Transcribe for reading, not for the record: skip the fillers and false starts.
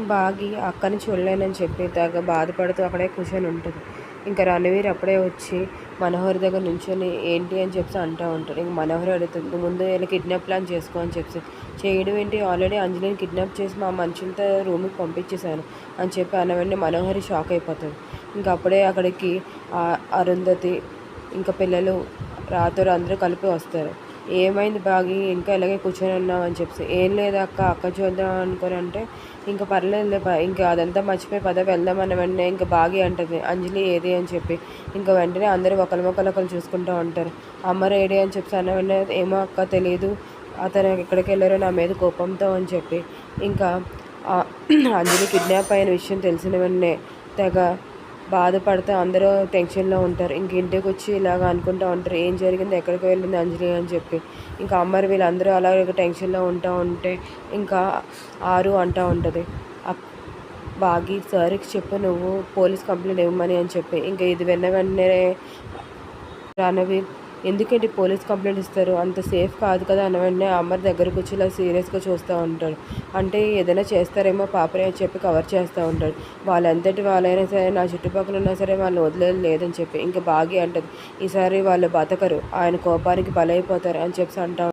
బాగి అక్కని చూడలేనని చెప్పి తెగ బాధపడుతూ అక్కడే కూర్చొని ఉంటుంది. ఇంకా రణవీర్ అప్పుడే వచ్చి మనోహర్ దగ్గర నుంచొని ఏంటి అని చెప్పి అంటూ ఉంటాడు. ఇంక మనోహర్ అడుగుతుంది, "నువ్వు ముందు ఇలా కిడ్నాప్ ప్లాన్ చేసుకో" అని చెప్పి. చేయడం ఏంటి, ఆల్రెడీ అంజలిని కిడ్నాప్ చేసి మా మనుషులతో రూమ్కి పంపించేశాను అని చెప్పి అనవన్నీ మనోహర్ షాక్ అయిపోతాడు. ఇంకా అప్పుడే అక్కడికి అరుంధతి ఇంకా పిల్లలు రాతో అందరూ కలిపి వస్తారు. "ఏమైంది బాగి, ఇంకా ఇలాగే కూర్చొని ఉన్నావు" అని చెప్పి. "ఏం లేదు అక్క, అక్క చూద్దాం అనుకోని" అంటే ఇంకా పర్లేదులే ఇంకా అదంతా మర్చిపోయి పద వెళ్దాం అన్న వెంటనే ఇంకా బాగి అంటది, "అంజలి ఏది" అని చెప్పి. ఇంకా వెంటనే అందరూ ఒకరు చూసుకుంటూ ఉంటారు. "అమ్మ ఏడి" అని చెప్పి అన్న వెంటనే, "ఏమో అక్క తెలియదు, అతను ఎక్కడికి వెళ్ళారో నా మీద కోపంతో" అని చెప్పి. ఇంకా అంజలి కిడ్నాప్ అయిన విషయం తెలిసిన వెంటనే తెగ బాధపడితే అందరూ టెన్షన్లో ఉంటారు. ఇంక ఇంటికి వచ్చి ఇలాగ అనుకుంటూ ఉంటారు, ఏం జరిగింది, ఎక్కడికి వెళ్ళింది అంజలి అని చెప్పి. ఇంకా అమ్మరు వీళ్ళందరూ అలాగే టెన్షన్లో ఉంటే ఇంకా ఆరు అంటూ ఉంటుంది, బాగి సార్కి చెప్పు నువ్వు పోలీస్ కంప్లైంట్ ఇవ్వమని అని చెప్పి. ఇంకా ఇది విన్న వెంటనే రణవీర్, ఎందుకంటే పోలీస్ కంప్లైంట్ ఇస్తారు, అంత సేఫ్ కాదు కదా అన్న వెంటనే అమ్మర్ దగ్గరకు వచ్చి ఇలా సీరియస్గా చూస్తూ ఉంటాడు. అంటే ఏదైనా చేస్తారేమో పాపరే అని చెప్పి కవర్ చేస్తూ ఉంటాడు. వాళ్ళంతటి వాళ్ళైనా సరే నా చుట్టుపక్కల ఉన్నా సరే వాళ్ళు వదిలేదు లేదని చెప్పి. ఇంకా బాగి అంటది, ఈసారి వాళ్ళు బతకరు, ఆయన కోపానికి బలైపోతారు అని చెప్పి అంటా